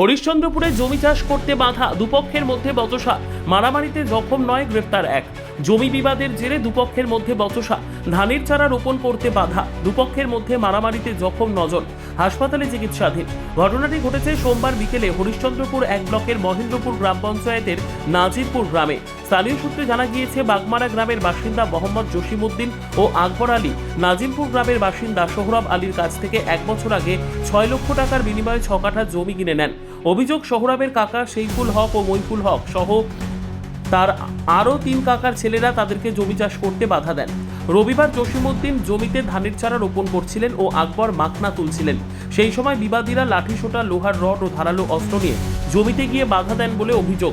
হরিশ্চন্দ্রপুরে জমি চাষ করতে বাধা, দুপক্ষের মধ্যে বচসা, মারামারিতে জখম নয় গ্রেফতার এক। জমি বিবাদের জেরে দুপক্ষের মধ্যে বচসা, ধানের চারা রোপণ করতে বাধা, দুপক্ষের মধ্যে মারামারিতে জখম 9 জন, হাসপাতালে চিকিৎসাধীন। ঘটনাটি ঘটেছে সোমবার বিকেলে হরিশ্চন্দ্রপুর 1 ব্লকের মহেন্দ্রপুর গ্রাম পঞ্চায়েতের নাজিরপুর গ্রামে। স্থানীয় সূত্রে জানা গিয়েছে, বাগমারা গ্রামের বাসিন্দা মোহাম্মদ জসিমউদ্দিন ও আকবর আলী নাজিরপুর গ্রামের বাসিন্দা সোহরাব আলীর কাছ থেকে 1 বছর আগে 6 লক্ষ টাকার বিনিময়ে 6 কাঠা জমি কিনে নেন। অভিযোগ, সোহরাবের কাকা সেইফুল হক ও মইফুল হক সহ তার আরও 3 কাকার ছেলেরা তাদেরকে জমি চাষ করতে বাধা দেন। রবিবার জসিমউদ্দিন জমিতে ধানের চারা রোপণ করছিলেন ও আকবর মাখনা তুলছিলেন। সেই সময় বিবাদীরা লাঠিসোঁটা, লোহার রড ও ধারালো অস্ত্র নিয়ে জমিতে গিয়ে বাধা দেন বলে অভিযোগ।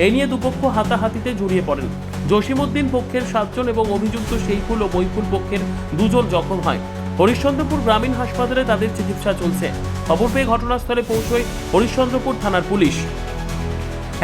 এ নিয়ে দুপক্ষ হাতাহাতিতে জড়িয়ে পড়েন। জসিমউদ্দিন পক্ষের 7 জন এবং অভিযুক্ত সেইফুল ও মইফুল পক্ষের 2 জন জখম হয়। হরিশ্চন্দ্রপুর গ্রামীণ হাসপাতালে তাদের চিকিৎসা চলছে। খবর পেয়ে ঘটনাস্থলে পৌঁছয় হরিশ্চন্দ্রপুর থানার পুলিশ।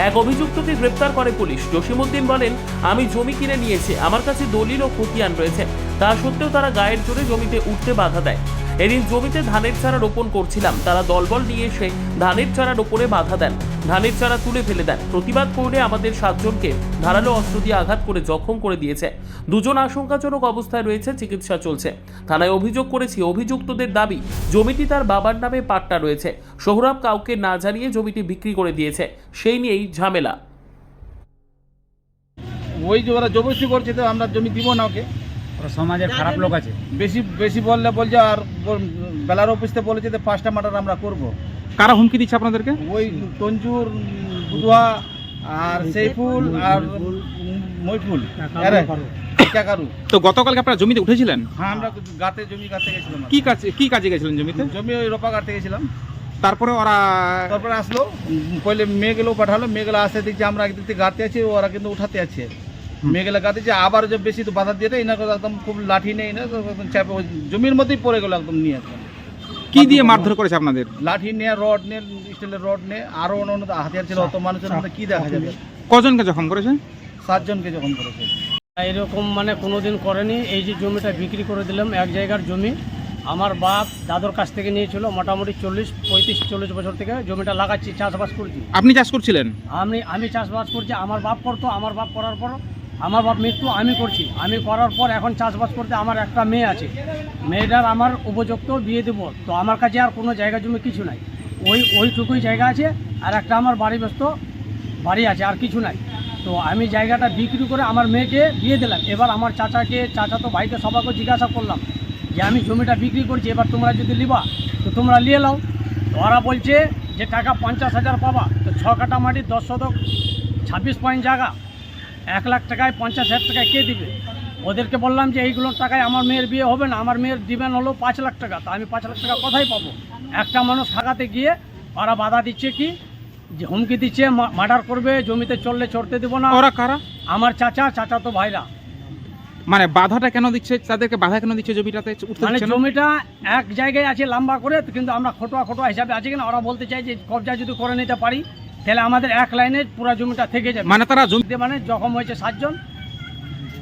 এক অভিযুক্তকে গ্রেপ্তার করে পুলিশ। জসিমউদ্দিন বলেন, আমি জমি কিনে নিয়েছি, আমার কাছে দলিল ও খতিয়ান রয়েছে, তা সত্ত্বেও তারা গায়ের জোরে জমিতে উঠতে বাধা দেয়। এদিন জমিতে ধানের চারা রোপণ করছিলাম, তারা দলবল নিয়ে এসে ধানের চারা রোপণে বাধা দেন, ধানের চারা তুলে ফেলে দেন। প্রতিবাদ করলে আমাদের 7 জনকে ধারালো অস্ত্র দিয়ে আঘাত করে জখম করে দিয়েছে। 2 জন আশঙ্কাজনক অবস্থায় রয়েছে, চিকিৎসা চলছে। থানায় অভিযোগ করেছি। অভিযুক্তদের দাবি, জমিটি তার বাবার নামে পাট্টা রয়েছে, সোহরাব কাউকে না জানিয়ে জমিটি বিক্রি করে দিয়েছে, সেই নিয়েই ঝামেলা। ওই যে ওরা জবরদস্তি করছে, তো আমরা জমি দিব না ওকে। ওরা সমাজের খারাপ লোক আছে, বেশি বেশি বললে বলছে, আর বেলার অফিসে বলেছে যে 5টা মার্ডার আমরা করব। কারা হুমকি দিচ্ছে আপনাদেরকে? ওই তঞ্জুর, বুধুয়া আর সেইফুল আর মইফুল, কাকারু। তো গতকালকে আপনারা জমিতে উঠেছিলেন? হ্যাঁ, আমরা জমি গাঁতে গেছিলাম। কি কাজে গেছিলেন জমিতে? জমি ওই রোপা কাটতে গেছিলাম। তারপরে তারপরে আসলো, পহলে মেয়েগুলো পাঠালো, মেয়েগুলো আসতে দেখছি আমরা একদিক থেকে গাঁতে আছি, ওরা কিন্তু উঠাতে আছে। মেয়েগুলো গাঁতেছে, আবার যে বেশি তো বাধা দিয়ে দেয়, এনাকে একদম খুব লাঠি নেই না, চাপে ওই জমির মধ্যেই পড়ে গেলো একদম নিয়ে। কি দিয়ে মারধর করেছে আপনাদের? লাঠি নিয়ে, রড নিয়ে, স্টিলের রড নিয়ে, আরো অন্য হাতিয়ার ছিল। অত মানুষের মধ্যে কি দেখা যাবে? কজনকে জখম করেছে? 7 জনকে জখম করেছে। এরকম কোনোদিন করেনি। এই যে জমিটা বিক্রি করে দিলাম, এক জায়গার জমি আমার বাপ দাদুর কাছ থেকে নিয়েছিল, মোটামুটি 35-40 বছর থেকে জমিটা লাগাচ্ছি, চাষবাস করছি। আপনি চাষ করছিলেন? আমি চাষবাস করছি, আমার বাপ করতো। আমার বাপ করার পর আমার বাপ মৃত্যু, আমি করছি। আমি করার পর এখন চাষবাস করতে আমার একটা মেয়ে আছে, মেয়েটার আমার উপযুক্ত বিয়ে দেবো। তো আমার কাছে আর কোনো জায়গা জমি কিছু নাই, ওইটুকুই জায়গা আছে, আর একটা আমার বাড়ি আছে, আর কিছু নাই। তো আমি জায়গাটা বিক্রি করে আমার মেয়েকে দিয়ে দিলাম। এবার আমার চাচাতো ভাইকে সবাইকে জিজ্ঞাসা করলাম যে আমি জমিটা বিক্রি করছি, এবার তোমরা যদি লিবা তো তোমরা নিয়ে নাও। তো ওরা বলছে যে টাকা 50,000 পাবা। তো 6 কাঠা মাটি, 10 শতক, 26 পয়েন্ট জায়গা, 1 লাখ টাকায় 50,000 টাকায় কে দিবে? ওদেরকে বললাম যে এইগুলোর টাকায় আমার মেয়ের বিয়ে হবে না, আমার মেয়ের দিবেন হলো 5 লাখ টাকা। তা আমি 5 লাখ টাকা কোথায় পাবো? একটা মানুষ থাকাতে গিয়ে ওরা বাধা দিচ্ছে, কি যে হুমকি দিচ্ছে, মার্ডার করবে, জমিতে চললে চড়তে দেবো না। ওরা কারা? আমার চাচাতো ভাইরা। মানে বাধাটা কেন দিচ্ছে? তাদেরকে বাধা কেন দিচ্ছে জমিটাতে উঠতে? মানে জমিটা এক জায়গায় আছে লম্বা করে, কিন্তু আমরা খোটোয়া হিসাবে আছে কিনা, ওরা বলতে চাই যে কবজা যদি করে নিতে পারি তাহলে আমাদের এক লাইনে পুরো জমিটা থেকে যাবে। মানে তারা জমি জখম হয়েছে 7 জন,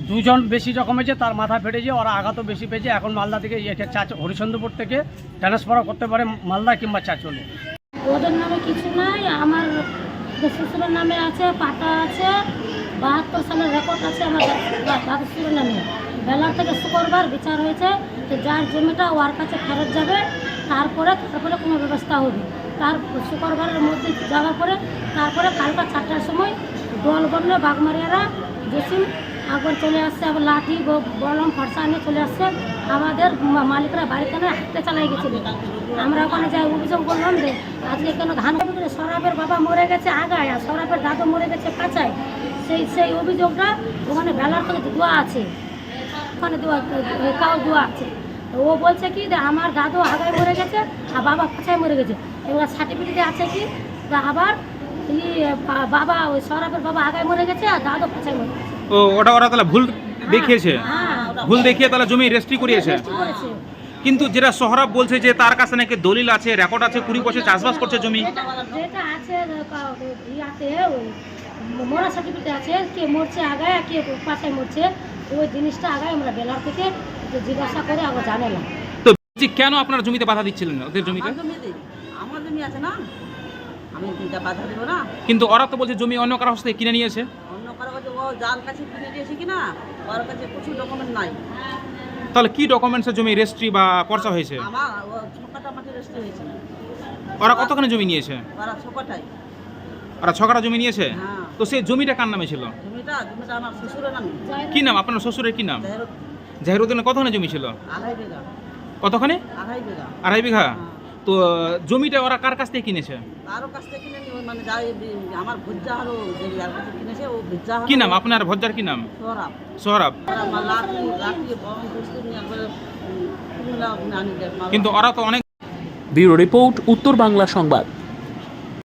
2 জন বেশি জখম হয়েছে, তার মাথা ফেটেছে, ওরা আঘাতও বেশি পেয়েছে। এখন মালদা থেকে হরিশ্চন্দ্রপুর থেকে ট্রান্সফার করতে পারে মালদা কিংবা চাচলে। ওদের নামে কিছু নাই, আমার শ্বশুরের নামে আছে, পাটা আছে, 72 সালের রেকর্ড আছে আমার দাদুর নামে। বেলা থেকে শুক্রবার বিচার হয়েছে যে যার জমিটা ওর কাছে ফেরত যাবে, তারপরে কোনো ব্যবস্থা হবে। তার শুক্রবারের মধ্যে যাওয়ার পরে তারপরে কালকা 4টার সময় দল বললে বাগমারিয়ারা জসিম আবার চলে আসছে, আবার লাঠি বলম ফর্সা নিয়ে চলে আসছে। আমাদের মালিকরা বাড়িতে না হাঁটতে চালাই গেছিল। আমরা ওখানে যাই অভিযোগ করলাম যে আজকে কেন ধান সরাবের বাবা মরে গেছে আগায়, আর সরাবের দাদু মরে গেছে পাচায়। সেই অভিযোগটা ওখানে বেলার থেকে দোয়া আছে, ওখানে কাউ দোয়া আছে। ও বলছে কি যে আমার দাদু আগায় মরে গেছে আর বাবা পাচায় মরে গেছে। এবার সার্টিফিকেটে আছে কি আবার বাবা ওই সরাবের বাবা আগায় মরে গেছে আর দাদু পাচায় মরে গেছে। ও ওরা তাহলে ভুল দেখিয়েছে, ভুল দেখিয়ে তাহলে জমি রেজিস্ট্রি করিয়েছে। কিন্তু যেটা সোহরাব বলছে যে তার কাছে নাকি দলিল আছে, রেকর্ড আছে, 20 বছর চাষবাস করছে জমি। যেটা আছে মরা সার্টিফিকেট আছে, কে মরছে আগায় কে পাশায় মরছে, ওই জিনিসটা আগায় আমরা বেলার থেকে জিজ্ঞাসা করে আবার জানে না। তো কেন আপনারা জমিতে বাধা দিচ্ছিলেন ওদের জমিতে? আমার জমি আছে না, আমি দুইটা বাধা দেবো না। কিন্তু ওরা তো বলছে জমি অন্য কারো কাছ থেকে কিনে নিয়েছে। অন্য কারো কাছে ও যার কাছে কিনে দিয়েছে কিনা ওর কাছে কিছু ডকুমেন্ট নাই। তাহলে কি ডকুমেন্টসের জমি রেজিস্ট্রি বা পর্চা হয়েছে? আমার ও ছকাটা মাটি রেজিস্ট্রি হয়েছে। ওরা কতখানি জমি নিয়েছে? ওরা ছকাটাই। ওরা 6 কাঠা জমি নিয়েছে। হ্যাঁ। তো সেই জমিটা কার নামে ছিল? জমিটা আমার শ্বশুরের নামে। কি নাম আপনার শ্বশুরের কি নাম? যাই হোক, জাহিরুদ্দিনের কতখানি জমি ছিল? 2.5 বিঘা। কতখানি? 2.5 বিঘা। 2.5 বিঘা। হ্যাঁ। তো জমিটা ওরা কার কাছ থেকে কিনেছে? তারও কাছ থেকে কিনে নিও, মানে যাই আমার ভজ্জা হারও যে যার কাছে কিনেছে ও ভজ্জা হারও। কি নাম আপনার ভজ্জার কি নাম? সোহরাব। সোহরাব। আমার লাঠি বম বস্তু নিয়ে একবারে কুমিল্লা আনি দেয়। কিন্তু ওরা তো অনেক ব্যুরো রিপোর্ট, উত্তর বাংলা সংবাদ।